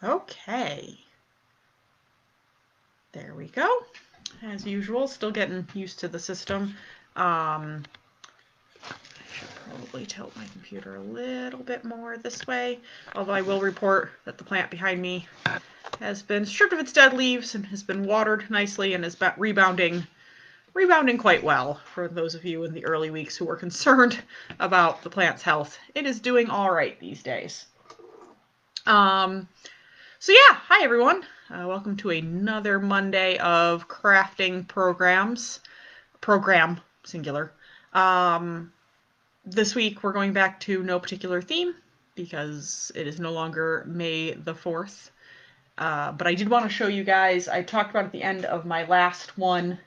Okay. There we go. As usual, still getting used to the system. I should probably tilt my computer a little bit more this way, although I will report that the plant behind me has been stripped of its dead leaves and has been watered nicely and is rebounding quite well. For those of you in the early weeks who were concerned about the plant's health, it is doing all right these days. So yeah, hi everyone. Welcome to another Monday of crafting program singular. This week we're going back to no particular theme because it is no longer May the 4th. But I did want to show you guys, I talked about at the end of my last one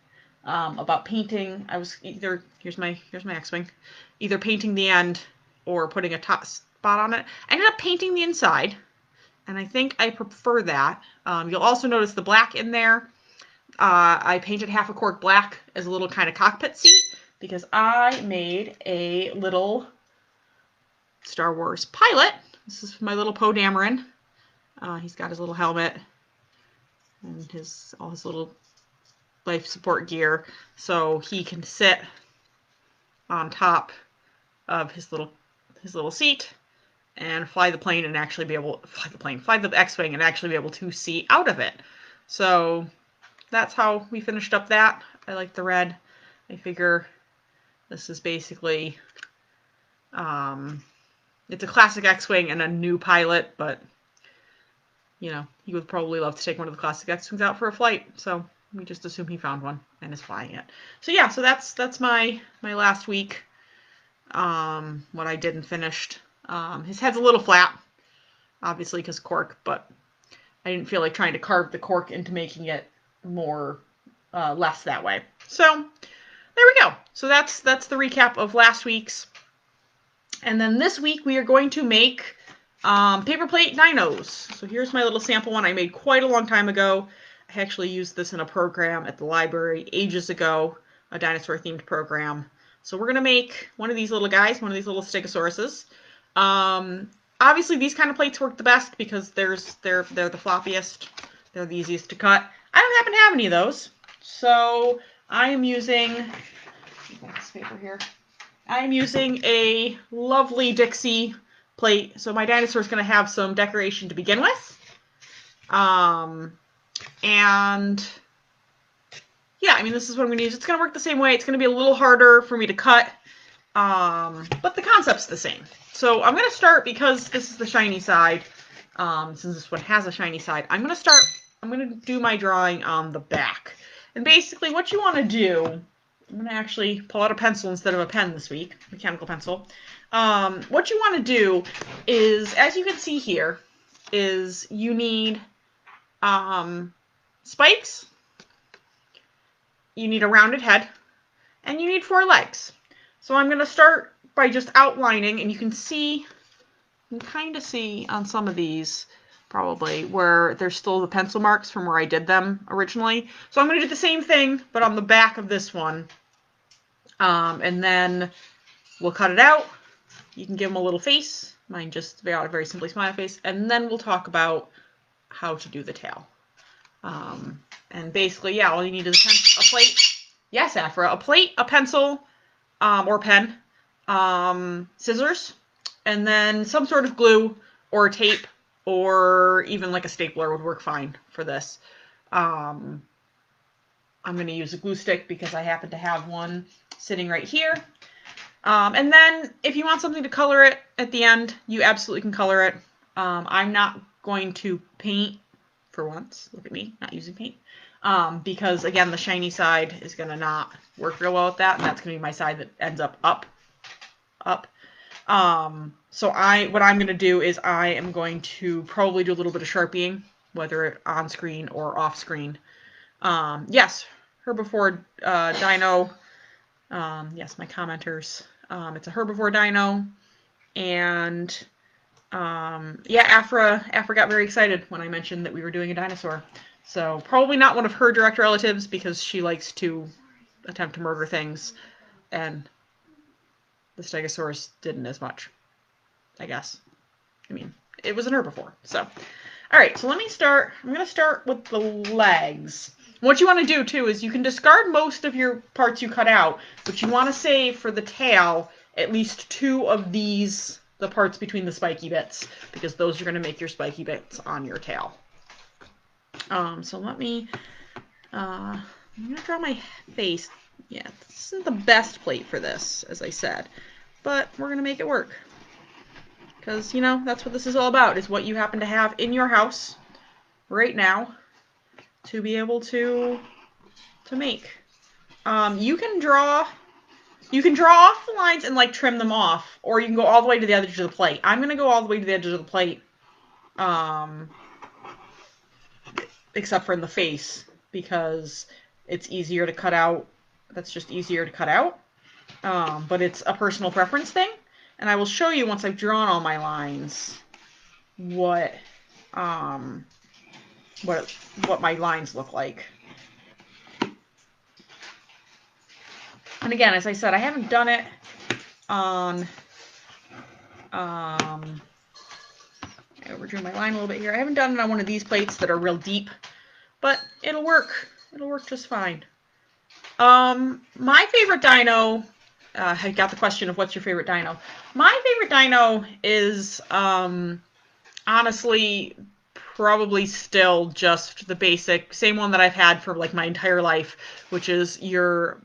about painting. I was either, here's my X-Wing, either painting the end or putting a top spot on it. I ended up painting the inside, and I think I prefer that. You'll also notice the black in there. I painted half a cork black as a little kind of cockpit seat because I made a little Star Wars pilot. This is my little Poe Dameron. He's got his little helmet and all his little life support gear, so he can sit on top of his little seat and fly the plane and actually be able to fly the X-Wing and actually be able to see out of it. So that's how we finished up that. I like the red. I figure this is basically it's a classic X-Wing and a new pilot, but you know, he would probably love to take one of the classic X-Wings out for a flight, so we just assume he found one and is flying it. So yeah, so that's my last week. What I did and finished. His head's a little flat, obviously because cork, but I didn't feel like trying to carve the cork into making it more less that way. So there we go. So that's the recap of last week's. And then this week we are going to make paper plate dinos. So here's my little sample one I made quite a long time ago. I actually used this in a program at the library ages ago, a dinosaur themed program. So we're going to make one of these little guys, one of these little stegosauruses. Obviously these kind of plates work the best because they're the floppiest. They're the easiest to cut. I don't happen to have any of those. So I am using this paper here. I am using a lovely Dixie plate. So my dinosaur is going to have some decoration to begin with. And yeah, I mean, this is what I'm going to use. It's going to work the same way. It's going to be a little harder for me to cut, but the concept's the same. So I'm going to start, because this is the shiny side, since this one has a shiny side, I'm going to do my drawing on the back. And basically what you want to do, I'm going to actually pull out a pencil instead of a pen this week, mechanical pencil. What you want to do is, as you can see here, is you need spikes, you need a rounded head, and you need 4 legs. So I'm going to start by just outlining, and you can kind of see on some of these probably where there's still the pencil marks from where I did them originally. So I'm going to do the same thing, but on the back of this one. And then we'll cut it out. You can give them a little face. Mine just very simply smiley face. And then we'll talk about how to do the tail. And basically, yeah, all you need is a plate. Yes, Afra. A plate, a pencil, or pen, scissors, and then some sort of glue or tape, or even like a stapler would work fine for this. I'm going to use a glue stick because I happen to have one sitting right here. And then if you want something to color it at the end, you absolutely can color it. I'm not going to paint for once. Look at me, not using paint. Because again, the shiny side is going to not work real well with that, and that's going to be my side that ends up. So what I'm going to do is I am going to probably do a little bit of Sharpieing, whether on screen or off screen. Yes, herbivore dino. Yes, my commenters. It's a herbivore dino, and yeah, Afra got very excited when I mentioned that we were doing a dinosaur. So probably not one of her direct relatives because she likes to attempt to murder things, and the Stegosaurus didn't as much, I guess. I mean, it was an herbivore. So All right, so let me start. I'm going to start with the legs. What you want to do, too, is you can discard most of your parts you cut out, but you want to save for the tail at least 2 of these, the parts between the spiky bits, because those are going to make your spiky bits on your tail. So let me, I'm going to draw my face. Yeah, this isn't the best plate for this, as I said, but we're going to make it work. Because, you know, that's what this is all about, is what you happen to have in your house right now to be able to make. You can draw off the lines and like trim them off, or you can go all the way to the edge of the plate. I'm going to go all the way to the edge of the plate, except for in the face, because it's easier to cut out. That's just easier to cut out. But it's a personal preference thing. And I will show you once I've drawn all my lines what my lines look like. And again, as I said, I haven't done it on I overdrew my line a little bit here. I haven't done it on one of these plates that are real deep, but it'll work. It'll work just fine. My favorite dino, I got the question of what's your favorite dino. My favorite dino is honestly probably still just the basic, same one that I've had for like my entire life, which is your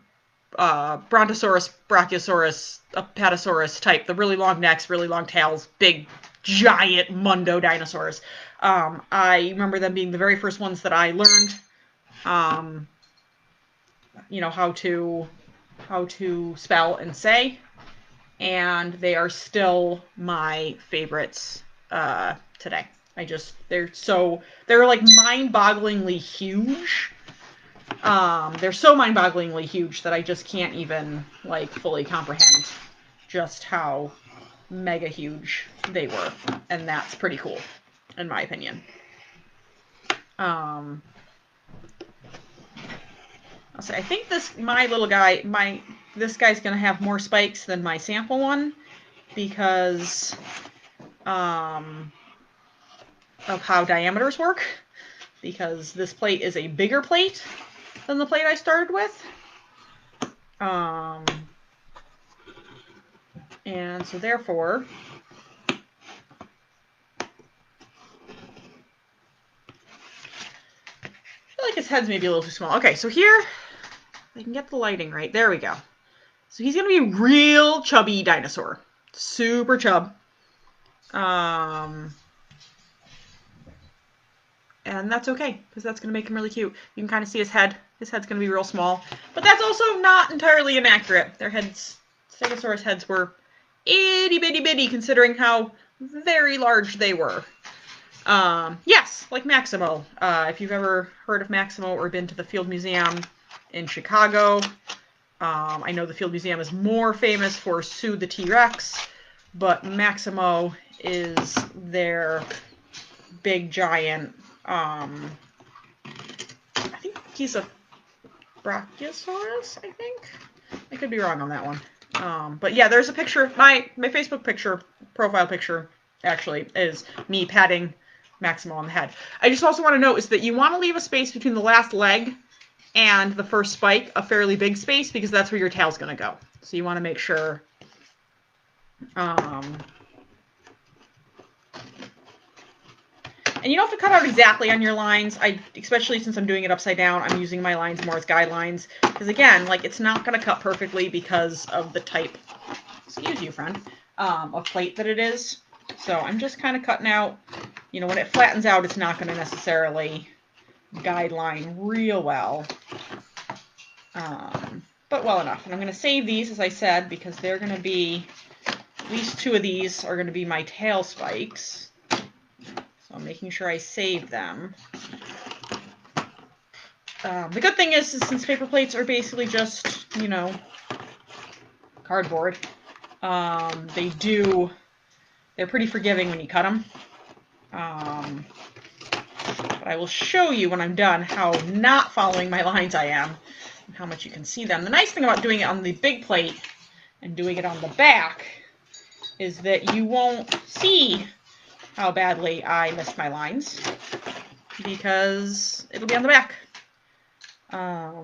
Brontosaurus, Brachiosaurus, Apatosaurus type, the really long necks, really long tails, big, giant mundo dinosaurs. I remember them being the very first ones that I learned, you know, how to spell and say, and they are still my favorites today. They're like mind-bogglingly huge. They're so mind-bogglingly huge that I just can't even like fully comprehend just how mega huge they were, and that's pretty cool, in my opinion. I'll say I think this guy's gonna have more spikes than my sample one because of how diameters work. Because this plate is a bigger plate than the plate I started with. And so therefore, I feel like his head's maybe a little too small. Okay, so here, I can get the lighting right. There we go. So he's going to be a real chubby dinosaur. Super chub. And that's okay, because that's going to make him really cute. You can kind of see his head. His head's going to be real small. But that's also not entirely inaccurate. Their heads, Stegosaurus heads were itty bitty bitty, considering how very large they were. Yes, like Maximo. If you've ever heard of Maximo or been to the Field Museum in Chicago, I know the Field Museum is more famous for Sue the T-Rex, but Maximo is their big giant. I think he's a Brachiosaurus, I think. I could be wrong on that one. But yeah, there's a picture. My Facebook picture, profile picture, actually, is me patting Maximo on the head. I just also want to note is that you want to leave a space between the last leg and the first spike, a fairly big space, because that's where your tail's going to go. So you want to make sure... And you don't have to cut out exactly on your lines, especially since I'm doing it upside down, I'm using my lines more as guidelines. Because again, like it's not going to cut perfectly because of the type, excuse you friend, of plate that it is. So I'm just kind of cutting out, you know, when it flattens out, it's not going to necessarily guideline real well. But well enough. And I'm going to save these, as I said, because they're going to be, at least 2 of these are going to be my tail spikes. So I'm making sure I save them. The good thing is since paper plates are basically just, you know, cardboard, they're pretty forgiving when you cut them. But I will show you when I'm done how not following my lines I am and how much you can see them. The nice thing about doing it on the big plate and doing it on the back is that you won't see how badly I missed my lines because it'll be on the back. All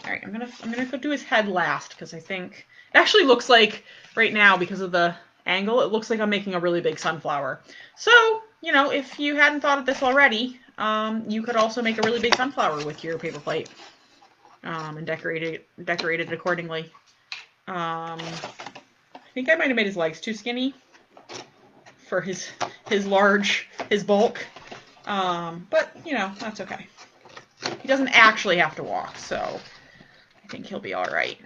right, I'm gonna go do his head last because I think it actually looks like right now, because of the angle, it looks like I'm making a really big sunflower. So, you know, if you hadn't thought of this already, you could also make a really big sunflower with your paper plate and decorate it accordingly. I think I might have made his legs too skinny for his bulk, but you know, that's okay. He doesn't actually have to walk, so I think he'll be all right.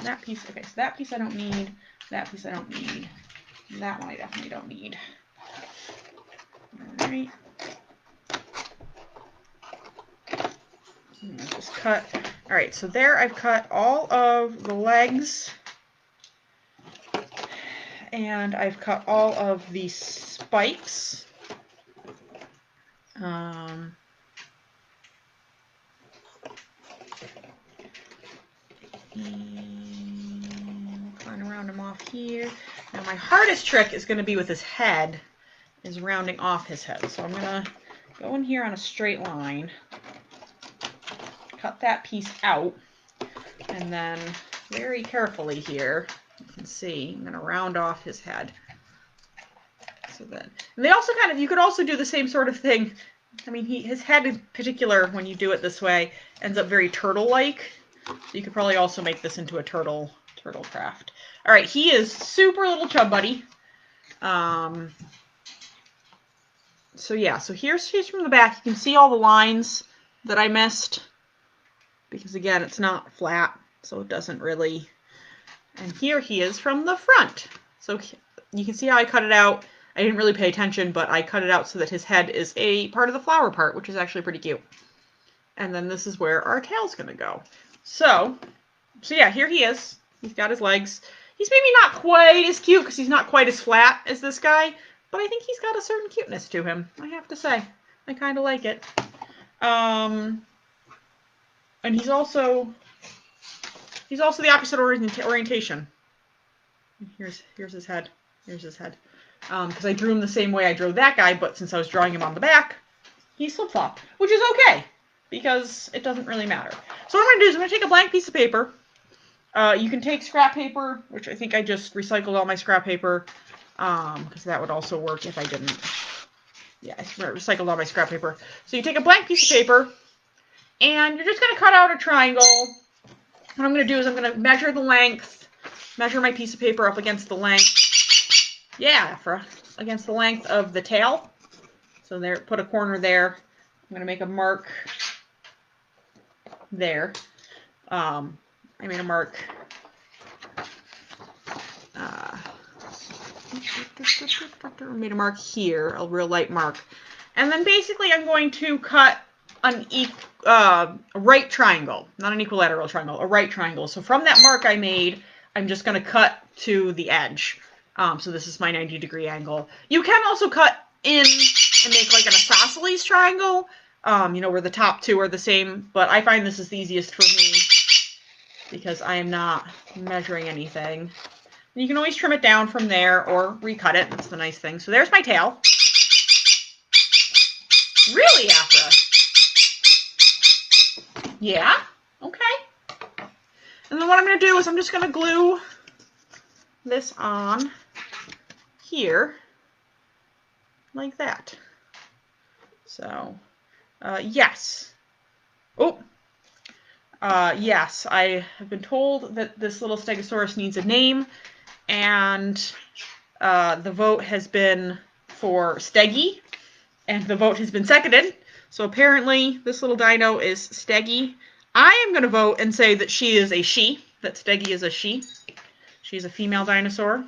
That piece, okay, so that piece I don't need, that piece I don't need, that one I definitely don't need. All right. Just cut. All right, so there I've cut all of the legs, and I've cut all of the spikes. And kind of round him off here. Now my hardest trick is going to be with his head, is rounding off his head. So I'm going to go in here on a straight line, cut that piece out, and then very carefully here, you can see, I'm going to round off his head. So then, and they also kind of, you could also do the same sort of thing. I mean, his head in particular, when you do it this way, ends up very turtle-like. So you could probably also make this into a turtle craft. All right, he is super little chub buddy. So yeah, so here's from the back. You can see all the lines that I missed because again, it's not flat, so it doesn't really. And here he is from the front. So you can see how I cut it out. I didn't really pay attention, but I cut it out so that his head is a part of the flower part, which is actually pretty cute. And then this is where our tail's gonna go. So yeah, here he is. He's got his legs. He's maybe not quite as cute because he's not quite as flat as this guy, but I think he's got a certain cuteness to him, I have to say. I kind of like it. And he's also the opposite orientation. Here's his head. Here's his head. Because I drew him the same way I drew that guy, but since I was drawing him on the back, he's flip-flopped, which is okay, because it doesn't really matter. So what I'm going to do is I'm going to take a blank piece of paper. You can take scrap paper, which I think I just recycled all my scrap paper, because that would also work if I didn't. Yeah, I recycled all my scrap paper. So you take a blank piece of paper, and you're just going to cut out a triangle. What I'm going to do is I'm going to measure the length, measure my piece of paper up against the length. Yeah, against the length of the tail. So there, put a corner there. I'm going to make a mark there. I made a mark. Made a mark here, a real light mark. And then basically I'm going to cut a right triangle, not an equilateral triangle, a right triangle. So from that mark I made, I'm just going to cut to the edge. So this is my 90-degree angle. You can also cut in and make like an isosceles triangle, you know, where the top two are the same, but I find this is the easiest for me because I am not measuring anything. And you can always trim it down from there or recut it. That's the nice thing. So there's my tail. Really, Afra? Yeah? Okay. And then what I'm going to do is I'm just going to glue this on here like that. So, yes. Oh, yes, I have been told that this little stegosaurus needs a name, and the vote has been for Steggy, and the vote has been seconded. So apparently this little dino is Steggy. I am going to vote and say that she is a she, that Steggy is a she. She's a female dinosaur.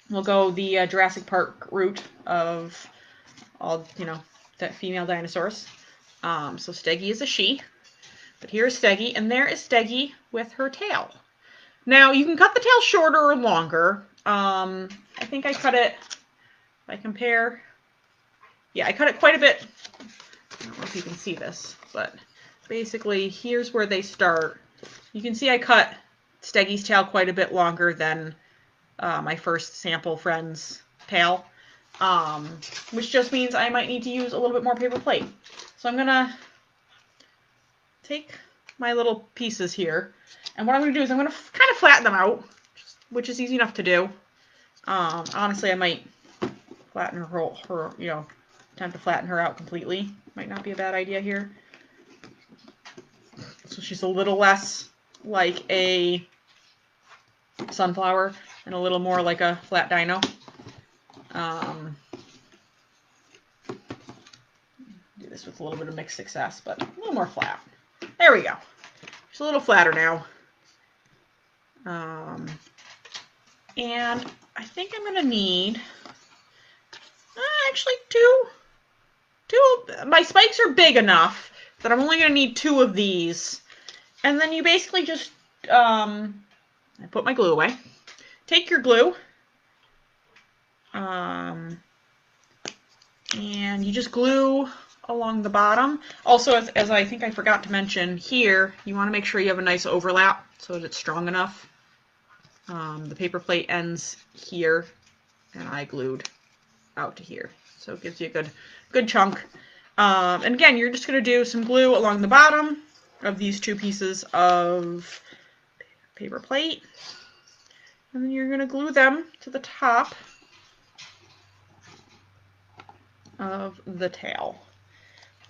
We'll go the Jurassic Park route of all, you know, that female dinosaurs. So Steggy is a she. But here is Steggy, and there is Steggy with her tail. Now, you can cut the tail shorter or longer. I think I cut it, if I compare, yeah, I cut it quite a bit. I don't know if you can see this, but basically, here's where they start. You can see I cut Steggy's tail quite a bit longer than my first sample friend's tail, which just means I might need to use a little bit more paper plate. So I'm gonna take my little pieces here, and what I'm gonna do is I'm gonna kind of flatten them out, which is easy enough to do. Honestly, I might flatten her, you know, attempt to flatten her out completely. Might not be a bad idea here. So she's a little less like a sunflower and a little more like a flat dino. Do this with a little bit of mixed success, but a little more flat. There we go. She's a little flatter now. And I think I'm going to need actually two. My spikes are big enough that I'm only going to need 2 of these. And then you basically just, I put my glue away. Take your glue, and you just glue along the bottom. Also, as I think I forgot to mention here, you want to make sure you have a nice overlap so that it's strong enough. The paper plate ends here, and I glued out to here. So it gives you a good chunk. And again, you're just going to do some glue along the bottom of these 2 pieces of paper plate. And then you're going to glue them to the top of the tail.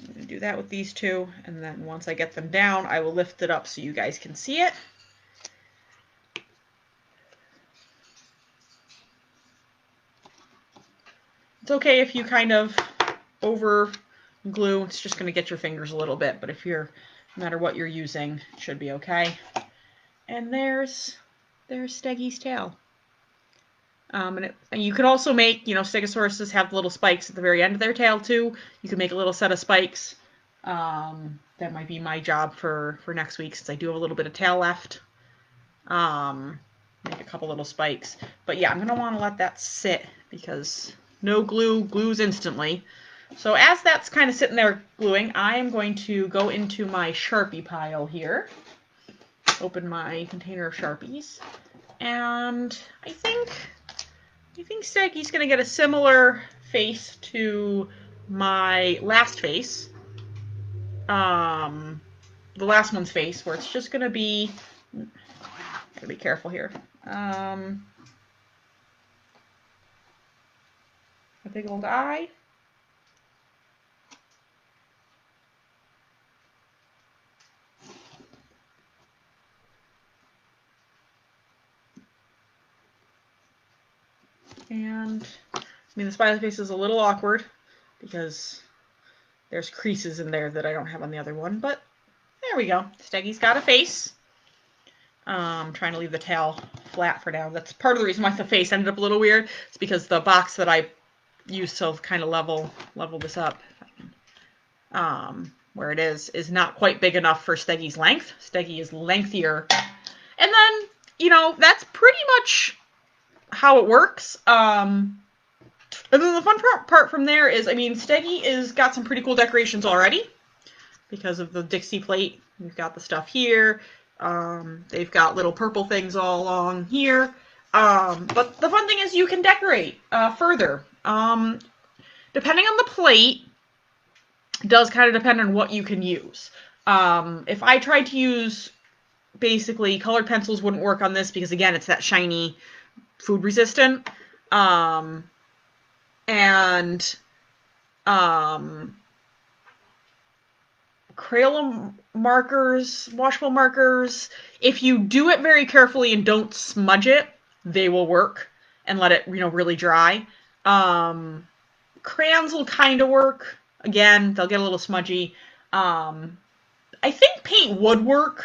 I'm going to do that with these 2, and then once I get them down, I will lift it up so you guys can see it. It's okay if you kind of over glue, it's just going to get your fingers a little bit, but if you're, no matter what you're using, it should be okay. And there's Steggy's tail. And you could also make, you know, stegosauruses have little spikes at the very end of their tail too. You could make a little set of spikes. That might be my job for next week, since I do have a little bit of tail left. Make a couple little spikes. But yeah, I'm going to want to let that sit because no glue glues instantly. So as that's kind of sitting there gluing, I am going to go into my Sharpie pile here. Open my container of Sharpies. And I think Steggy's going to get a similar face to my last face. The last one's face, where it's just going to be, gotta be careful here. A big old eye. And, I mean, the smiley face is a little awkward because there's creases in there that I don't have on the other one, but there we go. Steggy's got a face. I'm trying to leave the tail flat for now. That's part of the reason why the face ended up a little weird. It's because the box that I used to kind of level this up, where it is not quite big enough for Steggy's length. Steggy is lengthier. And then, you know, that's pretty much how it works. And then the fun part from there is, I mean, Steggy is got some pretty cool decorations already because of the Dixie plate. We've got the stuff here. They've got little purple things all along here. But the fun thing is you can decorate further. Depending on the plate, does kind of depend on what you can use. If I tried to use, basically, colored pencils wouldn't work on this because, again, it's that shiny, food resistant. Crayon markers, washable markers, if you do it very carefully and don't smudge it, they will work and let it, you know, really dry. Crayons will kind of work. Again, they'll get a little smudgy. I think paint would work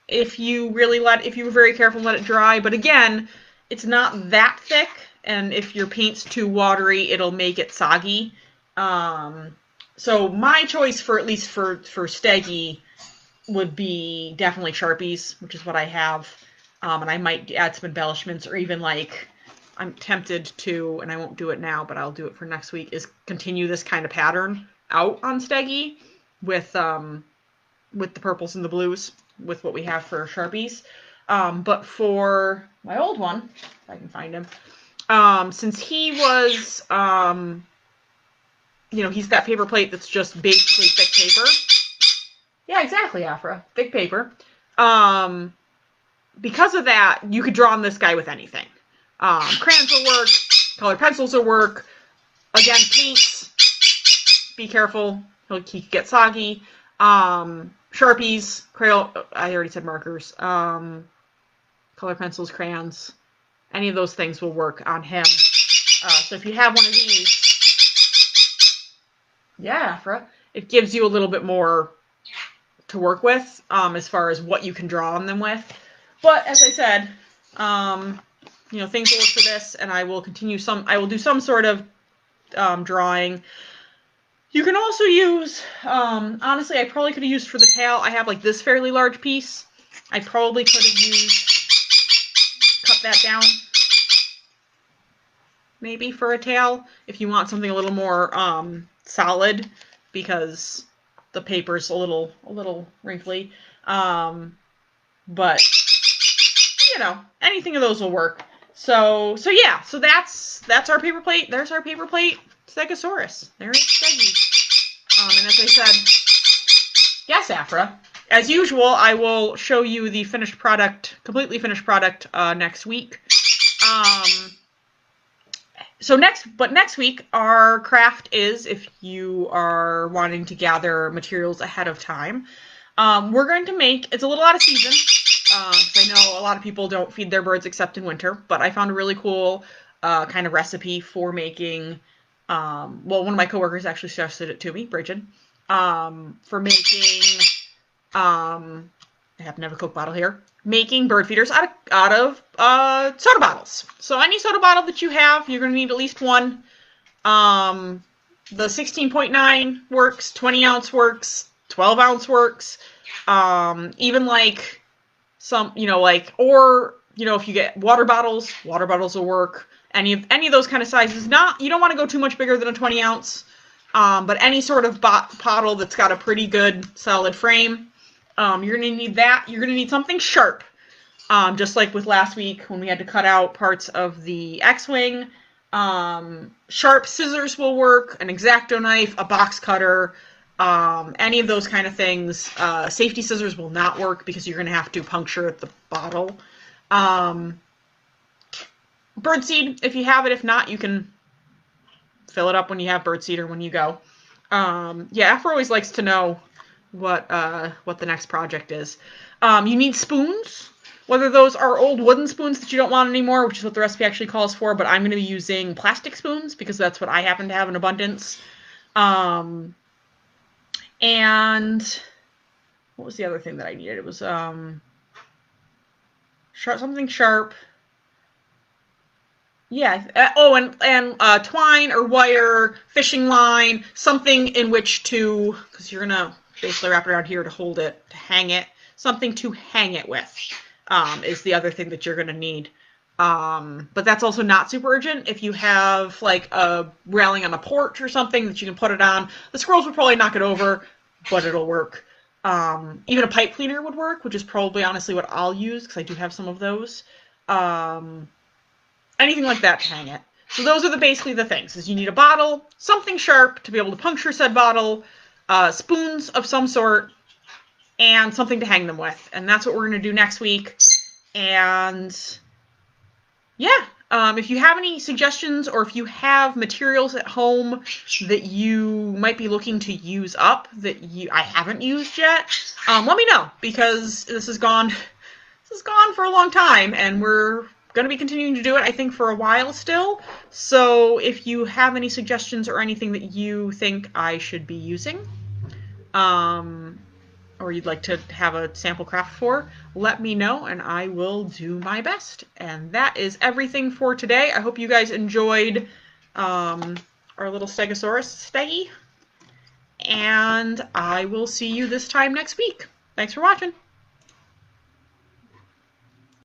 if you were very careful and let it dry. But again, it's not that thick, and if your paint's too watery, it'll make it soggy. So my choice for, at least for Steggy, would be definitely Sharpies, which is what I have. And I might add some embellishments, or even, like, I'm tempted to, and I won't do it now, but I'll do it for next week, is continue this kind of pattern out on Steggy with the purples and the blues, with what we have for Sharpies. But for my old one, if I can find him, Since he was, you know, he's that paper plate that's just basically thick paper. Yeah, exactly, Afra. Thick paper. Because of that, you could draw on this guy with anything. Crayons will work. Colored pencils will work. Again, paints. Be careful. He could get soggy. Sharpies, crayon. I already said markers. Color pencils, crayons. Any of those things will work on him. So if you have one of these, yeah, Afra, it gives you a little bit more to work with as far as what you can draw on them with. But as I said, you know, things will work for this, and I will continue I will do some sort of drawing. You can also use, honestly, I probably could have used for the tail. I have like this fairly large piece. I probably could have cut that down, maybe for a tail, if you want something a little more solid, because the paper's a little wrinkly. But you know, anything of those will work. So yeah, so that's our paper plate. There's our paper plate Stegosaurus. There's Steggy. And as I said, yes, Afra. As usual, I will show you the finished product, completely finished product, next week. So next week, our craft is, if you are wanting to gather materials ahead of time, we're going to make, it's a little out of season, because I know a lot of people don't feed their birds except in winter, but I found a really cool kind of recipe for making, well, one of my coworkers actually suggested it to me, Bridget, for making, I happen to have a Coke bottle here, making bird feeders out of soda bottles. So any soda bottle that you have, you're going to need at least one. The 16.9 works, 20 ounce works, 12 ounce works. Even like some, you know, like, or, you know, if you get water bottles will work. Any of those kind of sizes. You don't want to go too much bigger than a 20 ounce. But any sort of bottle that's got a pretty good solid frame. You're going to need that. You're going to need something sharp. Just like with last week when we had to cut out parts of the X-Wing. Sharp scissors will work, an X-Acto knife, a box cutter, any of those kind of things. Safety scissors will not work because you're going to have to puncture the bottle. Birdseed, if you have it. If not, you can fill it up when you have birdseed or when you go. Yeah, Afro always likes to know what the next project is. You need spoons, whether those are old wooden spoons that you don't want anymore, which is what the recipe actually calls for, but I'm going to be using plastic spoons because that's what I happen to have in abundance. And what was the other thing that I needed? It was something sharp. Yeah. Oh, and twine or wire, fishing line, something in which to, because you're gonna basically wrap it around here to hold it, to hang it, something to hang it with, is the other thing that you're gonna need. But that's also not super urgent. If you have like a railing on a porch or something that you can put it on, the squirrels will probably knock it over, but it'll work. Even a pipe cleaner would work, which is probably honestly what I'll use because I do have some of those. Anything like that to hang it. So those are basically the things. Is you need a bottle, something sharp to be able to puncture said bottle, spoons of some sort, and something to hang them with. And that's what we're going to do next week. And yeah, if you have any suggestions or if you have materials at home that you might be looking to use up that I haven't used yet, let me know, because this has gone for a long time and we're going to be continuing to do it, I think, for a while still. So if you have any suggestions or anything that you think I should be using, or you'd like to have a sample craft for, let me know and I will do my best. And that is everything for today. I hope you guys enjoyed our little Stegosaurus Steggy. And I will see you this time next week. Thanks for watching.